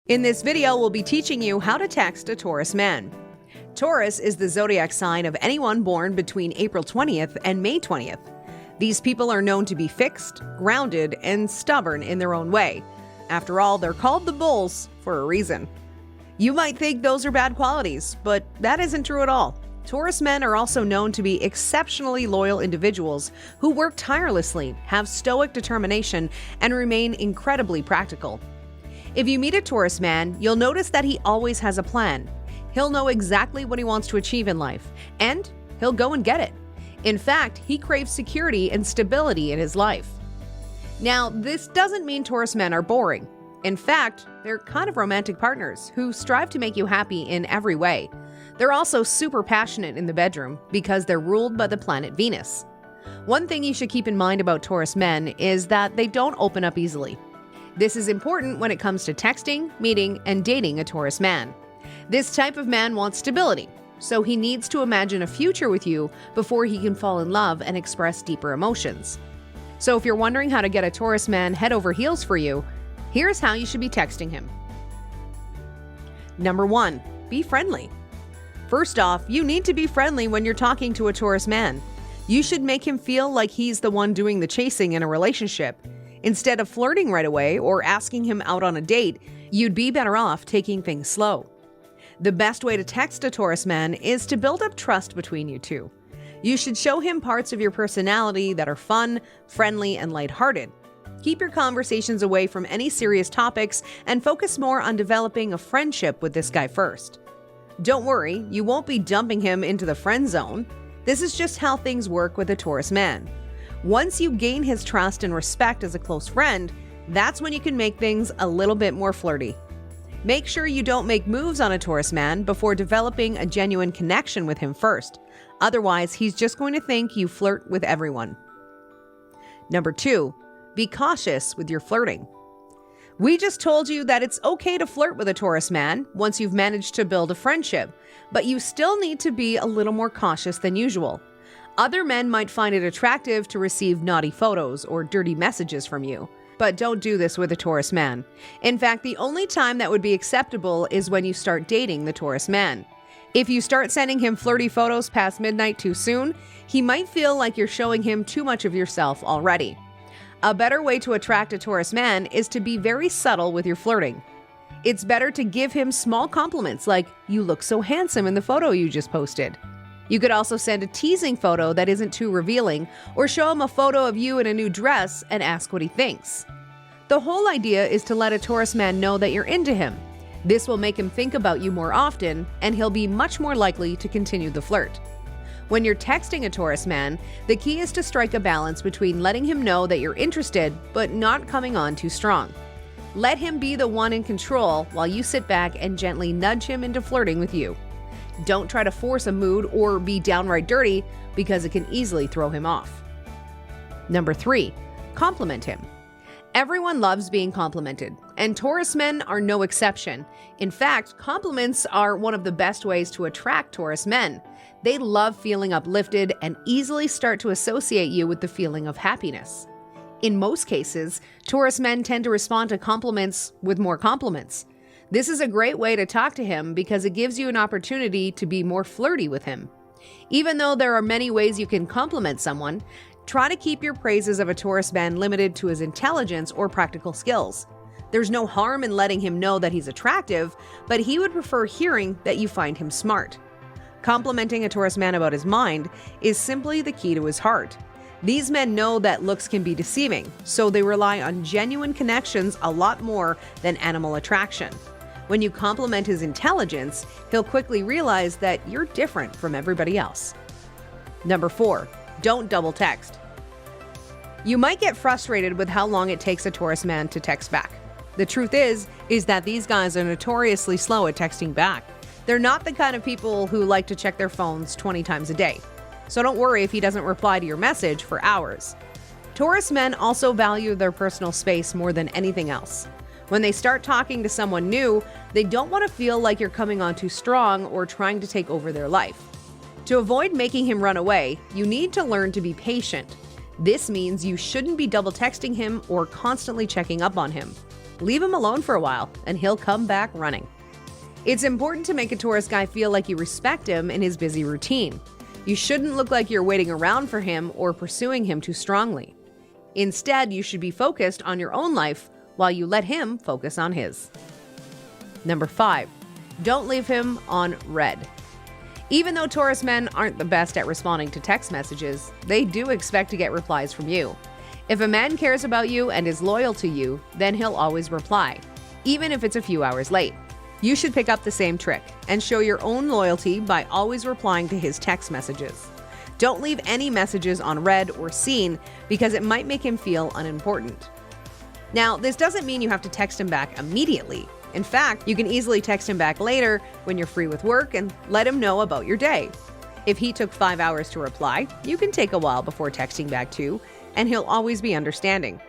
In this video, we'll be teaching you how to text a Taurus man. Taurus is the zodiac sign of anyone born between April 20th and May 20th. These people are known to be fixed, grounded, and stubborn in their own way. After all, they're called the bulls for a reason. You might think those are bad qualities, but that isn't true at all. Taurus men are also known to be exceptionally loyal individuals who work tirelessly, have stoic determination, and remain incredibly practical. If you meet a Taurus man, you'll notice that he always has a plan. He'll know exactly what he wants to achieve in life, and he'll go and get it. In fact, he craves security and stability in his life. Now, this doesn't mean Taurus men are boring. In fact, they're kind of romantic partners who strive to make you happy in every way. They're also super passionate in the bedroom because they're ruled by the planet Venus. One thing you should keep in mind about Taurus men is that they don't open up easily. This is important when it comes to texting, meeting, and dating a Taurus man. This type of man wants stability, so he needs to imagine a future with you before he can fall in love and express deeper emotions. So if you're wondering how to get a Taurus man head over heels for you, here's how you should be texting him. Number 1, be friendly. First off, you need to be friendly when you're talking to a Taurus man. You should make him feel like he's the one doing the chasing in a relationship. Instead of flirting right away or asking him out on a date, you'd be better off taking things slow. The best way to text a Taurus man is to build up trust between you two. You should show him parts of your personality that are fun, friendly, and lighthearted. Keep your conversations away from any serious topics and focus more on developing a friendship with this guy first. Don't worry, you won't be dumping him into the friend zone. This is just how things work with a Taurus man. Once you gain his trust and respect as a close friend, that's when you can make things a little bit more flirty. Make sure you don't make moves on a Taurus man before developing a genuine connection with him first. Otherwise, he's just going to think you flirt with everyone. Number 2, be cautious with your flirting. We just told you that it's okay to flirt with a Taurus man once you've managed to build a friendship, but you still need to be a little more cautious than usual. Other men might find it attractive to receive naughty photos or dirty messages from you, but don't do this with a Taurus man. In fact, the only time that would be acceptable is when you start dating the Taurus man. If you start sending him flirty photos past midnight too soon, he might feel like you're showing him too much of yourself already. A better way to attract a Taurus man is to be very subtle with your flirting. It's better to give him small compliments like, "You look so handsome in the photo you just posted." You could also send a teasing photo that isn't too revealing, or show him a photo of you in a new dress and ask what he thinks. The whole idea is to let a Taurus man know that you're into him. This will make him think about you more often, and he'll be much more likely to continue the flirt. When you're texting a Taurus man, the key is to strike a balance between letting him know that you're interested, but not coming on too strong. Let him be the one in control while you sit back and gently nudge him into flirting with you. Don't try to force a mood or be downright dirty because it can easily throw him off. Number 3, compliment him. Everyone loves being complimented, and Taurus men are no exception. In fact, compliments are one of the best ways to attract Taurus men. They love feeling uplifted and easily start to associate you with the feeling of happiness. In most cases, Taurus men tend to respond to compliments with more compliments. This is a great way to talk to him because it gives you an opportunity to be more flirty with him. Even though there are many ways you can compliment someone, try to keep your praises of a Taurus man limited to his intelligence or practical skills. There's no harm in letting him know that he's attractive, but he would prefer hearing that you find him smart. Complimenting a Taurus man about his mind is simply the key to his heart. These men know that looks can be deceiving, so they rely on genuine connections a lot more than animal attraction. When you compliment his intelligence, he'll quickly realize that you're different from everybody else. Number 4, don't double text. You might get frustrated with how long it takes a Taurus man to text back. The truth is that these guys are notoriously slow at texting back. They're not the kind of people who like to check their phones 20 times a day. So don't worry if he doesn't reply to your message for hours. Taurus men also value their personal space more than anything else. When they start talking to someone new, they don't want to feel like you're coming on too strong or trying to take over their life. To avoid making him run away, you need to learn to be patient. This means you shouldn't be double texting him or constantly checking up on him. Leave him alone for a while, and he'll come back running. It's important to make a Taurus guy feel like you respect him in his busy routine. You shouldn't look like you're waiting around for him or pursuing him too strongly. Instead, you should be focused on your own life while you let him focus on his. Number 5, don't leave him on red. Even though Taurus men aren't the best at responding to text messages, they do expect to get replies from you. If a man cares about you and is loyal to you, then he'll always reply, even if it's a few hours late. You should pick up the same trick and show your own loyalty by always replying to his text messages. Don't leave any messages on read or seen because it might make him feel unimportant. Now, this doesn't mean you have to text him back immediately. In fact, you can easily text him back later when you're free with work and let him know about your day. If he took 5 hours to reply, you can take a while before texting back too, and he'll always be understanding.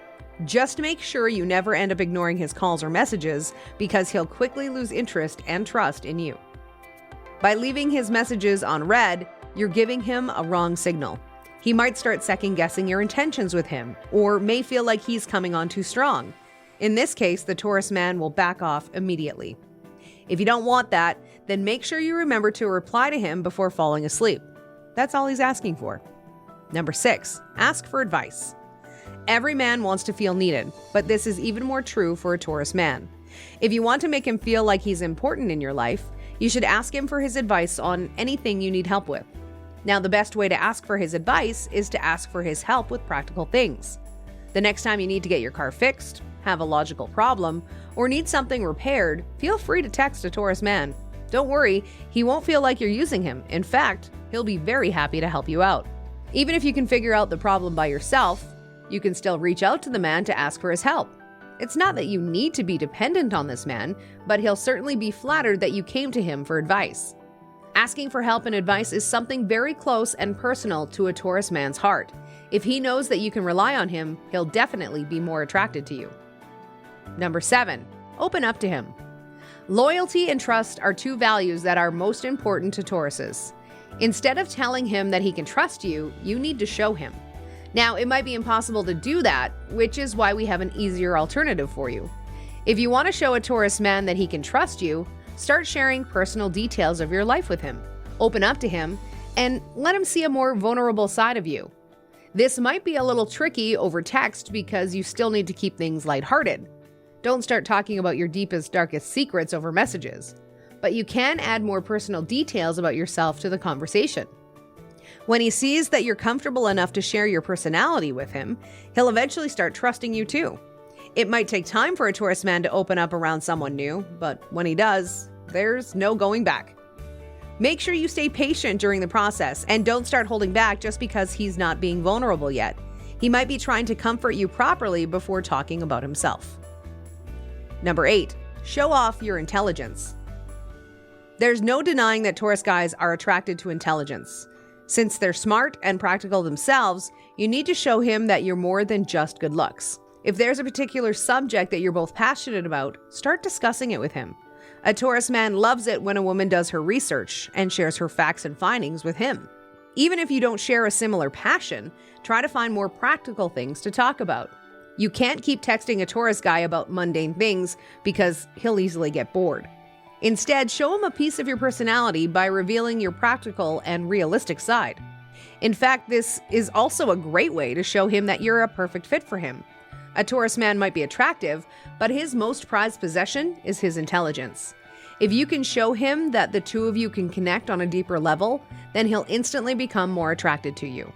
Just make sure you never end up ignoring his calls or messages because he'll quickly lose interest and trust in you. By leaving his messages on read, you're giving him a wrong signal. He might start second-guessing your intentions with him, or may feel like he's coming on too strong. In this case, the Taurus man will back off immediately. If you don't want that, then make sure you remember to reply to him before falling asleep. That's all he's asking for. Number 6, ask for advice. Every man wants to feel needed, but this is even more true for a Taurus man. If you want to make him feel like he's important in your life, you should ask him for his advice on anything you need help with. Now, the best way to ask for his advice is to ask for his help with practical things. The next time you need to get your car fixed, have a logical problem, or need something repaired, feel free to text a Taurus man. Don't worry, he won't feel like you're using him. In fact, he'll be very happy to help you out. Even if you can figure out the problem by yourself, you can still reach out to the man to ask for his help. It's not that you need to be dependent on this man, but he'll certainly be flattered that you came to him for advice. Asking for help and advice is something very close and personal to a Taurus man's heart. If he knows that you can rely on him, he'll definitely be more attracted to you. Number 7, open up to him. Loyalty and trust are two values that are most important to Tauruses. Instead of telling him that he can trust you, you need to show him. Now, it might be impossible to do that, which is why we have an easier alternative for you. If you want to show a Taurus man that he can trust you, start sharing personal details of your life with him. Open up to him and let him see a more vulnerable side of you. This might be a little tricky over text because you still need to keep things lighthearted. Don't start talking about your deepest, darkest secrets over messages, but you can add more personal details about yourself to the conversation. When he sees that you're comfortable enough to share your personality with him, he'll eventually start trusting you too. It might take time for a Taurus man to open up around someone new, but when he does, there's no going back. Make sure you stay patient during the process and don't start holding back just because he's not being vulnerable yet. He might be trying to comfort you properly before talking about himself. Number 8, show off your intelligence. There's no denying that Taurus guys are attracted to intelligence. Since they're smart and practical themselves, you need to show him that you're more than just good looks. If there's a particular subject that you're both passionate about, start discussing it with him. A Taurus man loves it when a woman does her research and shares her facts and findings with him. Even if you don't share a similar passion, try to find more practical things to talk about. You can't keep texting a Taurus guy about mundane things because he'll easily get bored. Instead, show him a piece of your personality by revealing your practical and realistic side. In fact, this is also a great way to show him that you're a perfect fit for him. A Taurus man might be attractive, but his most prized possession is his intelligence. If you can show him that the two of you can connect on a deeper level, then he'll instantly become more attracted to you.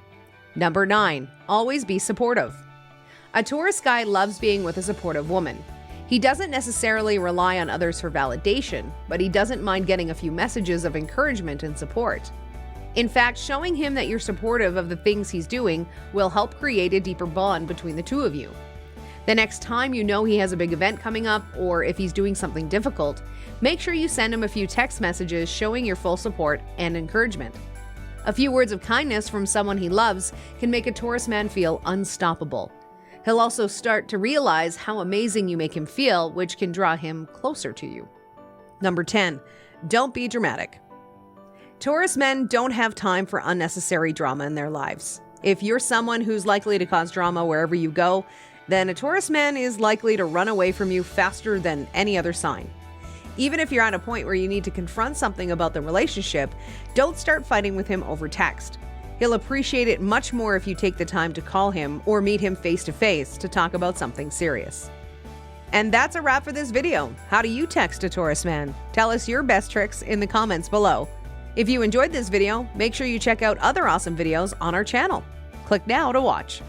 Number 9, always be supportive. A Taurus guy loves being with a supportive woman. He doesn't necessarily rely on others for validation, but he doesn't mind getting a few messages of encouragement and support. In fact, showing him that you're supportive of the things he's doing will help create a deeper bond between the two of you. The next time you know he has a big event coming up, or if he's doing something difficult, make sure you send him a few text messages showing your full support and encouragement. A few words of kindness from someone he loves can make a Taurus man feel unstoppable. He'll also start to realize how amazing you make him feel, which can draw him closer to you. Number 10, don't be dramatic. Taurus men don't have time for unnecessary drama in their lives. If you're someone who's likely to cause drama wherever you go, then a Taurus man is likely to run away from you faster than any other sign. Even if you're at a point where you need to confront something about the relationship, don't start fighting with him over text. He'll appreciate it much more if you take the time to call him or meet him face to face to talk about something serious. And that's a wrap for this video. How do you text a Taurus man? Tell us your best tricks in the comments below. If you enjoyed this video, make sure you check out other awesome videos on our channel. Click now to watch.